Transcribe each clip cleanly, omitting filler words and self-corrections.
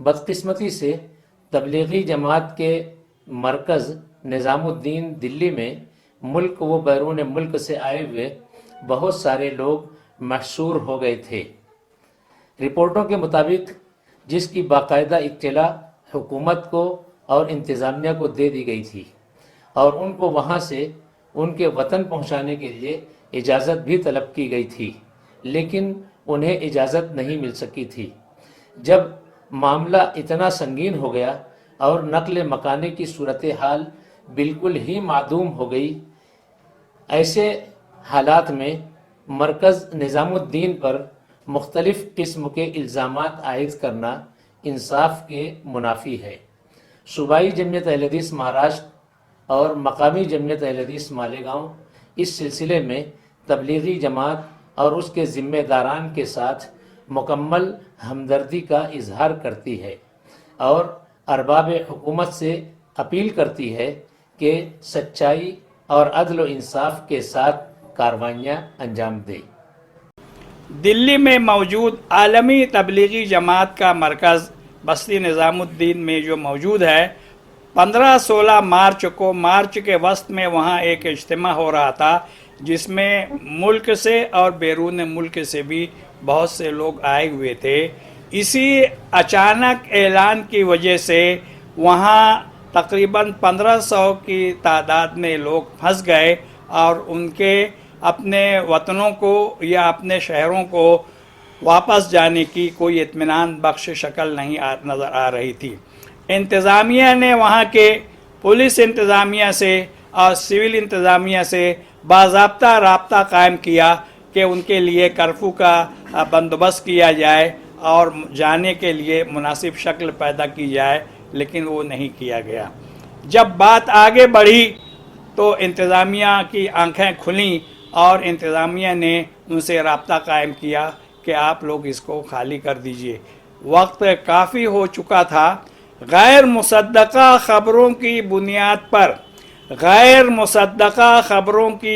बदकिस्मती से तबलीगी जमात के मरकज़ निज़ामुद्दीन दिल्ली में मुल्क व बैरून मुल्क से आए हुए बहुत सारे लोग महसूर हो गए थे। रिपोर्टों के मुताबिक जिसकी बाकायदा इत्तला हुकूमत को और इंतज़ामिया को दे दी गई थी और उनको वहाँ से उनके वतन पहुँचाने के लिए इजाज़त भी तलब की गई थी, लेकिन उन्हें इजाज़त नहीं मिल सकी थी। जब मामला इतना संगीन हो गया और नक़ल मकाने की सूरत हाल बिल्कुल ही मादूम हो गई, ऐसे हालात में मरकज़ निज़ामुद्दीन पर मुख्तलिफ़ किस्म के इल्ज़ामात आयद करना इंसाफ के मुनाफी है। सूबाई जमयत अहले हदीस महाराष्ट्र और मकामी जमयत अहले हदीस मालेगांव इस सिलसिले में तबलीगी जमात और उसके ज़िम्मेदारान के साथ मुकम्मल हमदर्दी का इजहार करती है और अरबाब हुकूमत से अपील करती है कि सच्चाई और अदल व इंसाफ के साथ कार्रवाइयाँ अंजाम दे। दिल्ली में मौजूद आलमी तबलीगी जमात का मरकज़ बस्ती निज़ामुद्दीन में जो मौजूद है, 15-16 मार्च को मार्च के वस्त में वहाँ एक इज्तिमा हो रहा था जिसमें मुल्क से और बैरून मुल्क से भी बहुत से लोग आए हुए थे। इसी अचानक ऐलान की वजह से वहाँ तकरीबन 1500 की तादाद में लोग फंस गए और उनके अपने वतनों को या अपने शहरों को वापस जाने की कोई इत्मीनान बख्श शक्ल नहीं नज़र आ रही थी। इंतज़ामिया ने वहाँ के पुलिस इंतज़ामिया से और सिविल इंतज़ामिया से बाज़ाब्ता राब्ता कायम किया कि उनके लिए कर्फ्यू का बंदोबस्त किया जाए और जाने के लिए मुनासिब शक्ल पैदा की जाए, लेकिन वो नहीं किया गया। जब बात आगे बढ़ी तो इंतज़ामिया की आंखें खुलीं और इंतज़ामिया ने उनसे राब्ता कायम किया कि आप लोग इसको खाली कर दीजिए। वक्त काफ़ी हो चुका था। गैर मुसद्दक़ा ख़बरों की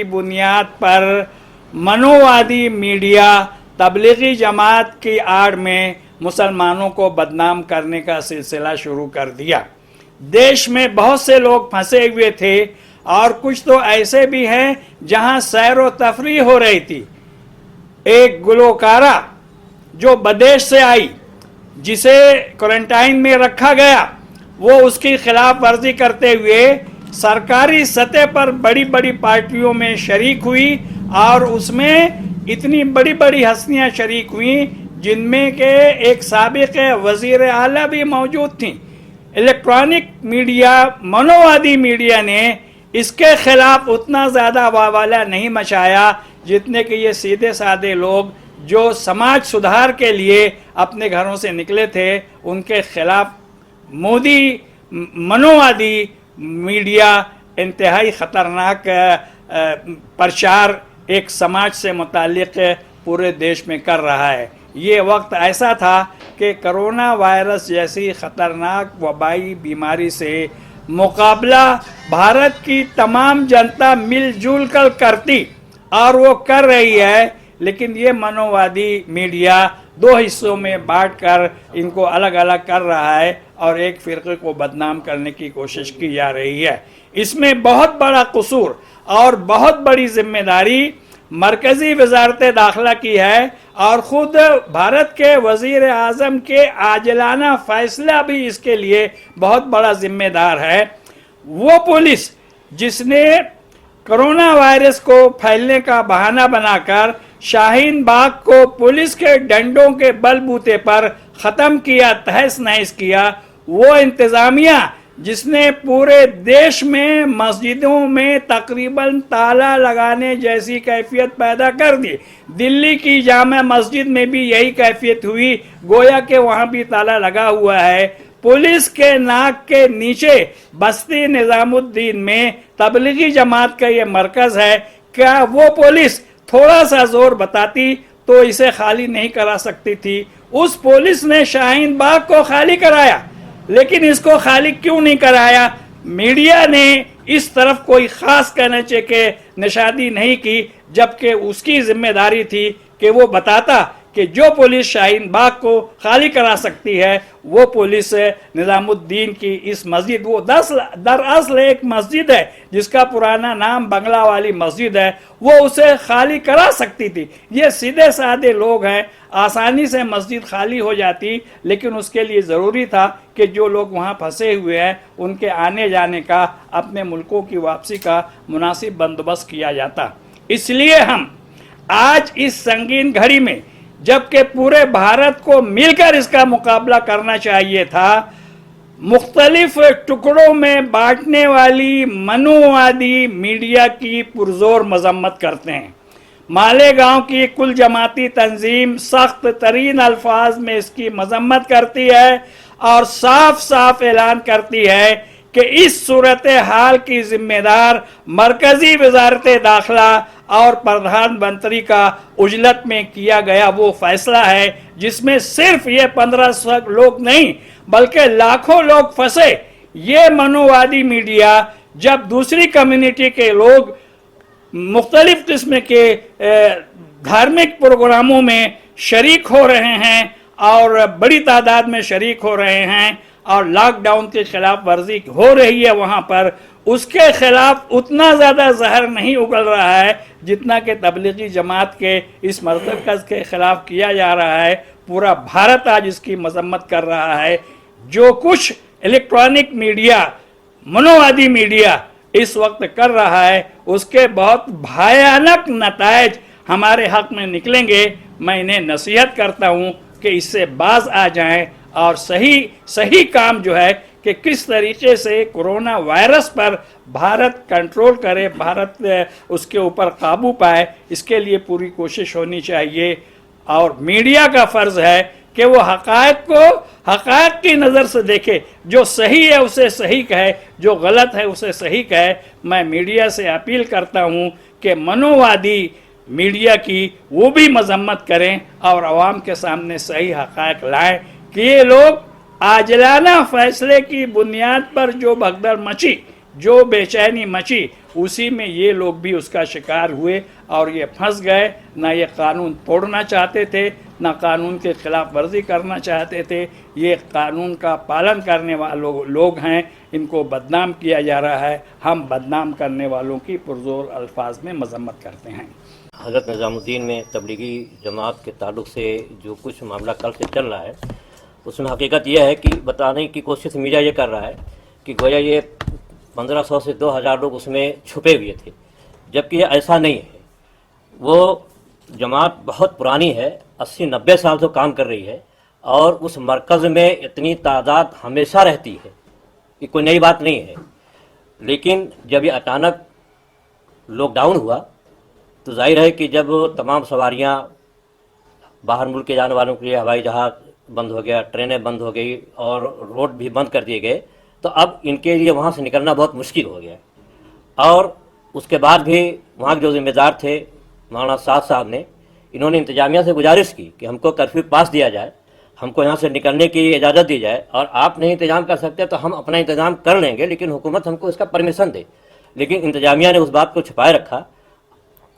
बुनियाद पर मनोवादी मीडिया तबलीगी जमात की आड़ में मुसलमानों को बदनाम करने का सिलसिला शुरू कर दिया। देश में बहुत से लोग फंसे हुए थे और कुछ तो ऐसे भी हैं जहां सैर व तफरीह हो रही थी। एक गुलकारा जो विदेश से आई, जिसे क्वारंटाइन में रखा गया, वो उसकी खिलाफ वर्जी करते हुए सरकारी सतह पर बड़ी बड़ी पार्टियों में शरीक हुई और उसमें इतनी बड़ी बड़ी हस्तियां शरीक हुई जिनमें के एक साबिक वज़ीर आला भी मौजूद थी। इलेक्ट्रॉनिक मीडिया, मनोवादी मीडिया ने इसके खिलाफ उतना ज़्यादा वावाला नहीं मचाया जितने कि ये सीधे साधे लोग जो समाज सुधार के लिए अपने घरों से निकले थे उनके खिलाफ मोदी मनोवादी मीडिया इंतहाई ख़तरनाक प्रचार एक समाज से मुताल्लिक़ पूरे देश में कर रहा है। ये वक्त ऐसा था कि कोरोना वायरस जैसी ख़तरनाक वबाई बीमारी से मुकाबला भारत की तमाम जनता मिलजुल कर करती और वो कर रही है, लेकिन ये मनोवादी मीडिया दो हिस्सों में बांटकर इनको अलग अलग कर रहा है और एक फ़िरक़े को बदनाम करने की कोशिश की जा रही है। इसमें बहुत बड़ा कसूर और बहुत बड़ी जिम्मेदारी मरकज़ी वज़ारत दाखिला की है और ख़ुद भारत के वज़ीर आज़म के आजिलाना फ़ैसला भी इसके लिए बहुत बड़ा ज़िम्मेदार है। वो पुलिस जिसने कोरोना वायरस को फैलने का बहाना बनाकर शाहीन बाग को पुलिस के डंडों के बलबूते पर ख़त्म किया, तहस नहस किया, वो इंतज़ामिया जिसने पूरे देश में मस्जिदों में तकरीबन ताला लगाने जैसी कैफियत पैदा कर दी। दिल्ली की जामा मस्जिद में भी यही कैफियत हुई, गोया के वहाँ भी ताला लगा हुआ है। पुलिस के नाक के नीचे बस्ती निज़ामुद्दीन में तबलीगी जमात का ये मरकज़ है। क्या वो पुलिस थोड़ा सा जोर बताती तो इसे खाली नहीं करा सकती थी? उस पुलिस ने शाहीन बाग को खाली कराया, लेकिन इसको खाली क्यों नहीं कराया? मीडिया ने इस तरफ कोई ख़ास कहने के निशानी नहीं की, जबकि उसकी जिम्मेदारी थी कि वो बताता कि जो पुलिस शाहीन बाग को खाली करा सकती है वो पुलिस निज़ामुद्दीन की इस मस्जिद, वो दरअसल एक मस्जिद है जिसका पुराना नाम बंगला वाली मस्जिद है, वो उसे खाली करा सकती थी। ये सीधे साधे लोग हैं, आसानी से मस्जिद खाली हो जाती, लेकिन उसके लिए ज़रूरी था कि जो लोग वहाँ फंसे हुए हैं उनके आने जाने का, अपने मुल्कों की वापसी का मुनासिब बंदोबस्त किया जाता। इसलिए हम आज इस संगीन घड़ी में, जबकि पूरे भारत को मिलकर इसका मुकाबला करना चाहिए था, मुख्तलिफ टुकड़ों में बांटने वाली मनुवादी मीडिया की पुरजोर मजम्मत करते हैं। मालेगांव की कुल जमाती तंजीम सख्त तरीन अल्फाज में इसकी मजम्मत करती है और साफ साफ ऐलान करती है कि इस सूरत हाल की जिम्मेदार मरकजी वजारत दाखिला और प्रधानमंत्री का उजलत में किया गया वो फैसला है जिसमें सिर्फ ये 1500 लोग नहीं बल्कि लाखों लोग फंसे। ये मनुवादी मीडिया जब दूसरी कम्युनिटी के लोग मुख्तलिफ किस्म के धार्मिक प्रोग्रामों में शरीक हो रहे हैं और बड़ी तादाद में शरीक हो रहे हैं और लॉकडाउन की खिलाफ वर्जी हो रही है वहाँ पर, उसके खिलाफ उतना ज़्यादा जहर नहीं उगल रहा है जितना कि तबलीगी जमात के इस मरकज़ के खिलाफ किया जा रहा है। पूरा भारत आज इसकी मजम्मत कर रहा है। जो कुछ इलेक्ट्रॉनिक मीडिया, मनोवादी मीडिया इस वक्त कर रहा है उसके बहुत भयानक नतायज हमारे हक में निकलेंगे। मैं इन्हें नसीहत करता हूँ कि इससे बाज आ जाएं और सही काम जो है कि किस तरीके से कोरोना वायरस पर भारत कंट्रोल करे, भारत उसके ऊपर काबू पाए, इसके लिए पूरी कोशिश होनी चाहिए। और मीडिया का फ़र्ज़ है कि वो हक़ाइक़ को हक़ाइक़ की नज़र से देखे, जो सही है उसे सही कहे, जो गलत है उसे सही कहे। मैं मीडिया से अपील करता हूँ कि मनोवादी मीडिया की वो भी मजम्मत करें और आवाम के सामने सही हक़ाइक़ लाएं कि ये लोग आजलाना फैसले की बुनियाद पर जो भगदड़ मची, जो बेचैनी मची, उसी में ये लोग भी उसका शिकार हुए और ये फंस गए। ना ये कानून तोड़ना चाहते थे, ना कानून के खिलाफ वर्जी करना चाहते थे। ये कानून का पालन करने वाले लोग हैं, इनको बदनाम किया जा रहा है। हम बदनाम करने वालों की पुरजोर अल्फाज में मजम्मत करते हैं। हज़रत निज़ामुद्दीन में तबलीगी जमात के ताल्लुक़ से जो कुछ मामला कल से चल रहा है उसमें हकीकत यह है कि बताने की कोशिश मीडिया ये कर रहा है कि गोया ये 1500 से 2000 लोग उसमें छुपे हुए थे, जबकि ये ऐसा नहीं है। वो जमात बहुत पुरानी है, 80-90 साल से काम कर रही है और उस मरकज़ में इतनी तादाद हमेशा रहती है, ये कोई नई बात नहीं है। लेकिन जब ये अचानक लॉकडाउन हुआ तो जाहिर है कि जब तमाम सवारियां बाहर मुल्क के जाने वालों के लिए हवाई जहाज़ बंद हो गया, ट्रेनें बंद हो गई और रोड भी बंद कर दिए गए, तो अब इनके लिए वहाँ से निकलना बहुत मुश्किल हो गया। और उसके बाद भी वहाँ के जो ज़िम्मेदार थे मौलाना साद साहब ने, इन्होंने इंतजामिया से गुजारिश की कि हमको कर्फ्यू पास दिया जाए, हमको यहाँ से निकलने की इजाज़त दी जाए और आप नहीं इंतज़ाम कर सकते तो हम अपना इंतज़ाम कर लेंगे, लेकिन हुकूमत हमको इसका परमिशन दे। लेकिन इंतजामिया ने उस बात को छुपाए रखा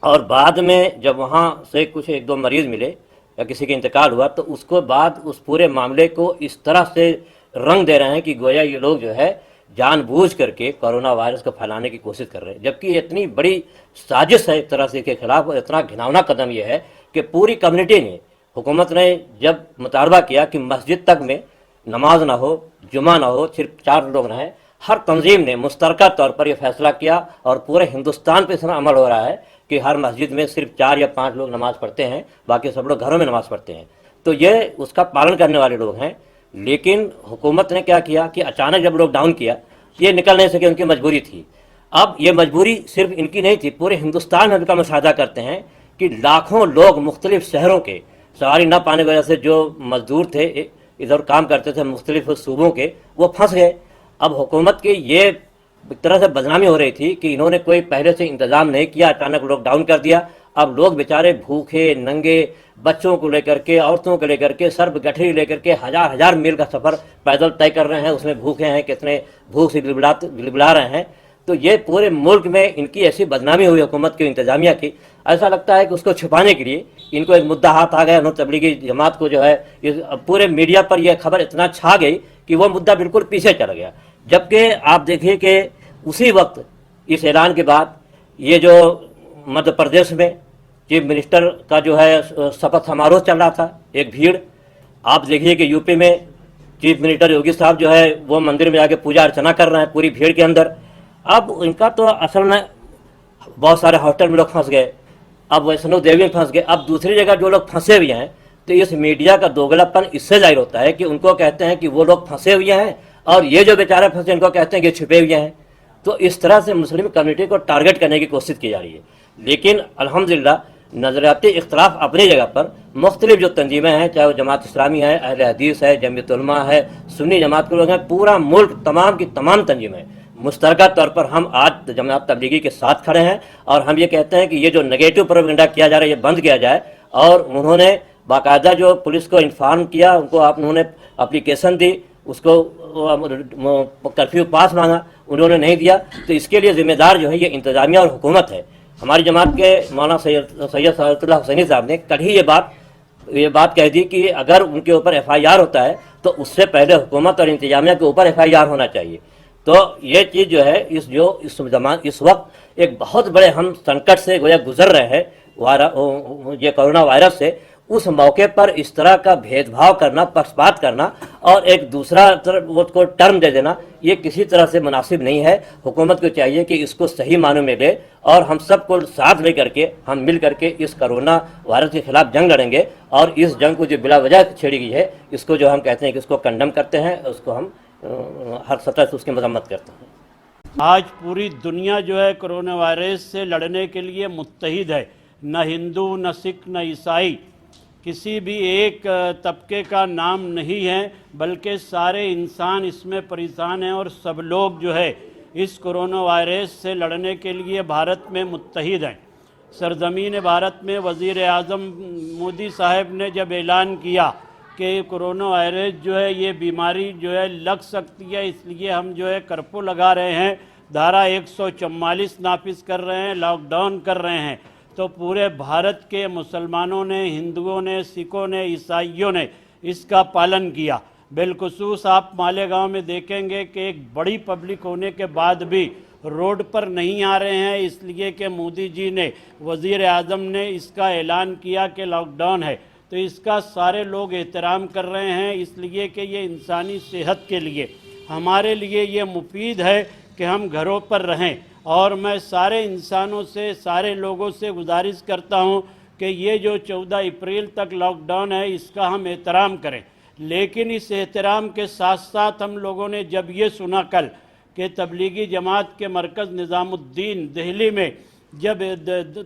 और बाद में जब वहाँ से कुछ 1-2 मरीज़ मिले या किसी का इंतकाल हुआ तो उसको बाद उस पूरे मामले को इस तरह से रंग दे रहे हैं कि गोया ये लोग जो है जानबूझ करके कोरोना वायरस को फैलाने की कोशिश कर रहे हैं, जबकि ये इतनी बड़ी साजिश है एक तरह से के खिलाफ। और इतना घिनौना कदम यह है कि पूरी कम्युनिटी ने, हुकूमत ने जब मुतालबा किया कि मस्जिद तक में नमाज ना हो, जुमा ना हो, सिर्फ 4 लोग रहें, हर तंजीम ने मुश्तरका तौर पर यह फैसला किया और पूरे हिंदुस्तान पर इसमें अमल हो रहा है कि हर मस्जिद में सिर्फ 4 या 5 लोग नमाज़ पढ़ते हैं, बाकी सब लोग घरों में नमाज़ पढ़ते हैं। तो ये उसका पालन करने वाले लोग हैं। लेकिन हुकूमत ने क्या किया कि अचानक जब लॉकडाउन किया, ये निकल नहीं सके, उनकी मजबूरी थी। अब ये मजबूरी सिर्फ इनकी नहीं थी, पूरे हिंदुस्तान में इनका मुशाहदा करते हैं कि लाखों लोग मुख्तलिफ शहरों के सवारी न पाने की वजह से जो मजदूर थे इधर काम करते थे मुख्तलिफ सूबों के, वो फंस गए। अब हुकूमत की ये एक तरह से बदनामी हो रही थी कि इन्होंने कोई पहले से इंतज़ाम नहीं किया, अचानक लॉकडाउन कर दिया। अब लोग बेचारे भूखे नंगे, बच्चों को लेकर के, औरतों को लेकर के, सर्ब गठरी लेकर के हजार मील का सफ़र पैदल तय कर रहे हैं, उसमें भूखे हैं, कितने भूख से गिलबिला रहे हैं। तो ये पूरे मुल्क में इनकी ऐसी बदनामी हुई हुकूमत की, इंतज़ामिया की, ऐसा लगता है कि उसको छुपाने के लिए इनको एक मुद्दा हाथ आ गया, उन्होंने तबलीगी जमात को जो है पूरे मीडिया पर यह खबर इतना छा गई कि वो मुद्दा बिल्कुल पीछे चला गया। जबकि आप देखिए कि उसी वक्त इस ऐलान के बाद ये जो मध्य प्रदेश में चीफ मिनिस्टर का जो है शपथ समारोह चल रहा था, एक भीड़। आप देखिए कि यूपी में चीफ मिनिस्टर योगी साहब जो है वो मंदिर में जाके पूजा अर्चना कर रहे हैं पूरी भीड़ के अंदर। अब इनका तो असल में बहुत सारे हॉस्टल में लोग फंस गए, अब वैष्णो देवी में फंस गए, अब दूसरी जगह जो लोग फंसे हुए हैं। तो इस मीडिया का दोगलापन इससे जाहिर होता है कि उनको कहते हैं कि वो लोग फंसे हुए हैं और ये जो बेचारे फंसे इनको कहते हैं कि छुपे हुए हैं। तो इस तरह से मुस्लिम कम्युनिटी को टारगेट करने की कोशिश की जा रही है। लेकिन अल्हम्दुलिल्लाह नज़रियाती इख्तलाफ अपनी जगह पर मुख्तलिफ जो तंजीमें हैं, चाहे वो जमात इस्लामी है, अहले हदीस है, जमीयत उलमा है, सुन्नी जमात के लोग हैं, पूरा मुल्क तमाम की तमाम तंजीमें मुश्तरका तौर पर हम आज जमात तबलीगी के साथ खड़े हैं। और हम ये कहते हैं कि ये जो नेगेटिव प्रोपेगेंडा किया जा रहा है ये बंद किया जाए। और उन्होंने बाकायदा जो पुलिस को इन्फॉर्म किया, उनको उन्होंने एप्लीकेशन दी, उसको कर्फ्यू पास मांगा, उन्होंने नहीं दिया। तो इसके लिए जिम्मेदार जो है ये इंतजामिया और हुकूमत है। हमारी जमात के मौलाना सैयद सादतुल्लाह हुसैनी साहब ने कल ही ये बात कह दी कि अगर उनके ऊपर FIR होता है तो उससे पहले हुकूमत और इंतजामिया के ऊपर FIR होना चाहिए। तो ये चीज़ जो है इस वक्त एक बहुत बड़े हम संकट से गोया गुजर रहे हैं ये कोरोना वायरस से। उस मौके पर इस तरह का भेदभाव करना, पक्षपात करना और एक दूसरा को टर्म दे देना, ये किसी तरह से मुनासिब नहीं है। हुकूमत को चाहिए कि इसको सही मानों में ले और हम सबको साथ ले करके हम मिल करके इस कोरोना वायरस के खिलाफ जंग लड़ेंगे। और इस जंग को जो बिला वजह छेड़ी गई है, इसको जो हम कहते हैं कि इसको कंडम करते हैं, उसको हम हर सतह से उसकी मजम्मत करते हैं। आज पूरी दुनिया जो है कोरोना वायरस से लड़ने के लिए मुत्तहिद है। न हिंदू, न सिख, न ईसाई, किसी भी एक तबके का नाम नहीं है, बल्कि सारे इंसान इसमें परेशान हैं और सब लोग जो है इस कोरोना वायरस से लड़ने के लिए भारत में मुत्तहिद हैं। सरजमीन भारत में वज़ीर आज़म मोदी साहब ने जब ऐलान किया कि कोरोना वायरस जो है ये बीमारी जो है लग सकती है, इसलिए हम जो है कर्फ्यू लगा रहे हैं, धारा 144 नाफिज कर रहे हैं, लॉकडाउन कर रहे हैं। तो पूरे भारत के मुसलमानों ने, हिंदुओं ने, सिखों ने, ईसाइयों ने इसका पालन किया। बिलखुसूस आप मालेगांव में देखेंगे कि एक बड़ी पब्लिक होने के बाद भी रोड पर नहीं आ रहे हैं, इसलिए कि मोदी जी ने, वज़ीर आज़म ने इसका ऐलान किया कि लॉकडाउन है। तो इसका सारे लोग एहतराम कर रहे हैं, इसलिए कि ये इंसानी सेहत के लिए, हमारे लिए ये मुफीद है कि हम घरों पर रहें। और मैं सारे इंसानों से, सारे लोगों से गुजारिश करता हूं कि ये जो 14 अप्रैल तक लॉकडाउन है इसका हम एहतराम करें। लेकिन इस एहतराम के साथ साथ हम लोगों ने जब ये सुना कल कि तबलीगी जमात के मरकज़ निज़ामुद्दीन दिल्ली में जब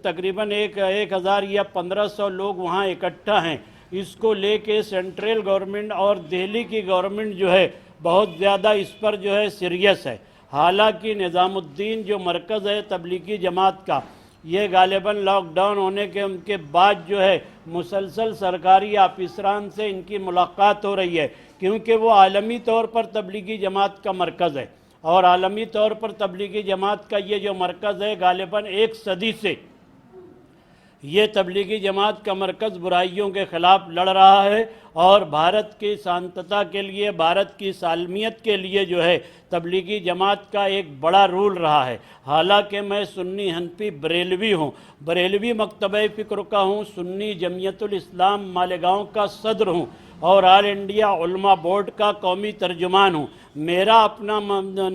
तकरीबन 1000 या 1500 लोग वहाँ इकट्ठा हैं, इसको लेके सेंट्रल गवर्नमेंट और दिल्ली की गवर्नमेंट जो है बहुत ज़्यादा इस पर जो है सीरियस है। हालांकि निज़ामुद्दीन जो मरकज़ है तबलीगी जमात का, ये गालिबन लॉकडाउन होने के उनके बाद जो है मुसलसल सरकारी ऑफिसरान से इनकी मुलाकात हो रही है, क्योंकि वो आलमी तौर पर तबलीगी जमात का मरकज़ है। और आलमी तौर पर तबलीगी जमात का ये जो मरकज़ है गालिबन 1 सदी से ये तबलीगी जमात का मरकज़ बुराइयों के ख़िलाफ़ लड़ रहा है और भारत की शांतता के लिए, भारत की सालमियत के लिए जो है तबलीगी जमात का एक बड़ा रोल रहा है। हालांकि मैं सुन्नी हनफी बरेलवी हूँ, बरेलवी मकतबे फ़िक्र का हूँ, सुन्नी जमीयतुल इस्लाम मालेगांव का सदर हूँ और ऑल इंडिया उलमा बोर्ड का कौमी तर्जुमान हूँ। मेरा अपना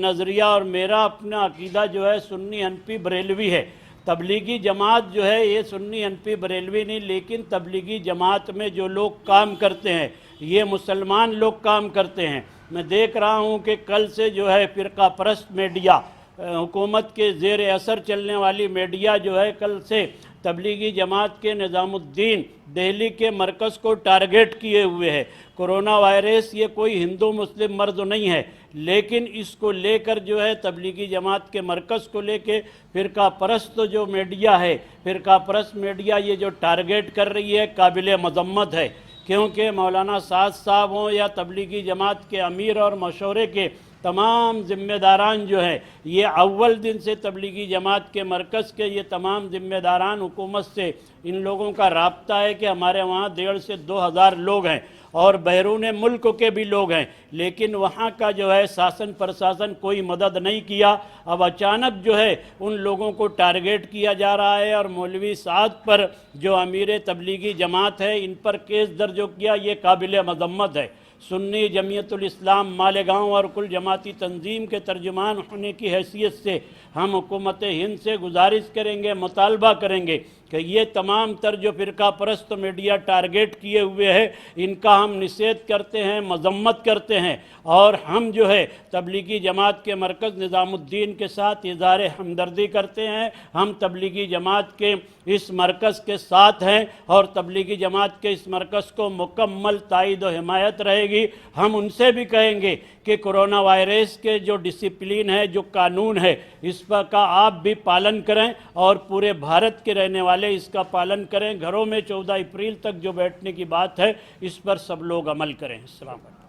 नज़रिया और मेरा अपना अकीदा जो है सुन्नी हनफी बरेलवी है। तबलीगी जमात जो है ये सुन्नी हनफी बरेलवी नहीं, लेकिन तबलीगी जमात में जो लोग काम करते हैं ये मुसलमान लोग काम करते हैं। मैं देख रहा हूँ कि कल से जो है फ़िरका परस्त मीडिया, हुकूमत के ज़ेर असर चलने वाली मीडिया जो है कल से तबलीगी जमात के निज़ामुद्दीन दिल्ली के मरकज़ को टारगेट किए हुए है। कोरोना वायरस ये कोई हिंदू मुस्लिम मर्द नहीं है, लेकिन इसको लेकर जो है तबलीगी जमात के मरकज़ को लेके फ़िरका परस्त जो मीडिया है, फ़िरका परस्त मीडिया ये जो टारगेट कर रही है काबिल मज़म्मत है। क्योंकि मौलाना साद साहब हों या तबलीगी जमात के अमीर और मशवरे के तमाम जिम्मेदारान जो हैं, ये अव्वल दिन से तबलीगी जमात के मरकज़ के ये तमाम जिम्मेदारान हुकूमत से इन लोगों का राब्ता है कि हमारे वहाँ 1,500 से 2,000 लोग हैं और बैरून मुल्क के भी लोग हैं, लेकिन वहाँ का जो है शासन प्रशासन कोई मदद नहीं किया। अब अचानक जो है उन लोगों को टारगेट किया जा रहा है और मौलवी साद पर जो अमीर तबलीगी जमात है इन पर केस दर्ज किया, ये काबिल मज़म्मत है। सुन्नी जमीयतुल इस्लाम मालेगांव और कुल जमाती तंजीम के तर्जुमान होने की हैसियत से हम हुकूमत हिंद से गुजारिश करेंगे, मुतालबा करेंगे कि ये तमाम तर जो फ़िरका परस्त मीडिया टारगेट किए हुए है इनका हम निषेध करते हैं, मजम्मत करते हैं और हम जो है तबलीगी जमात के मरकज़ निज़ामुद्दीन के साथ इज़हार हमदर्दी करते हैं। हम तबलीगी जमात के इस मरकज़ के साथ हैं और तबलीगी जमात के इस मरकज़ को मुकम्मल तायद और हिमायत रहेगी। हम उनसे भी कहेंगे कि कोरोना वायरस के जो डिसिप्लिन है, जो कानून है, इस पर का आप भी पालन करें और पूरे भारत के रहने वाले इसका पालन करें। घरों में 14 अप्रैल तक जो बैठने की बात है इस पर सब लोग अमल करें। अस्सलाम वालेकुम।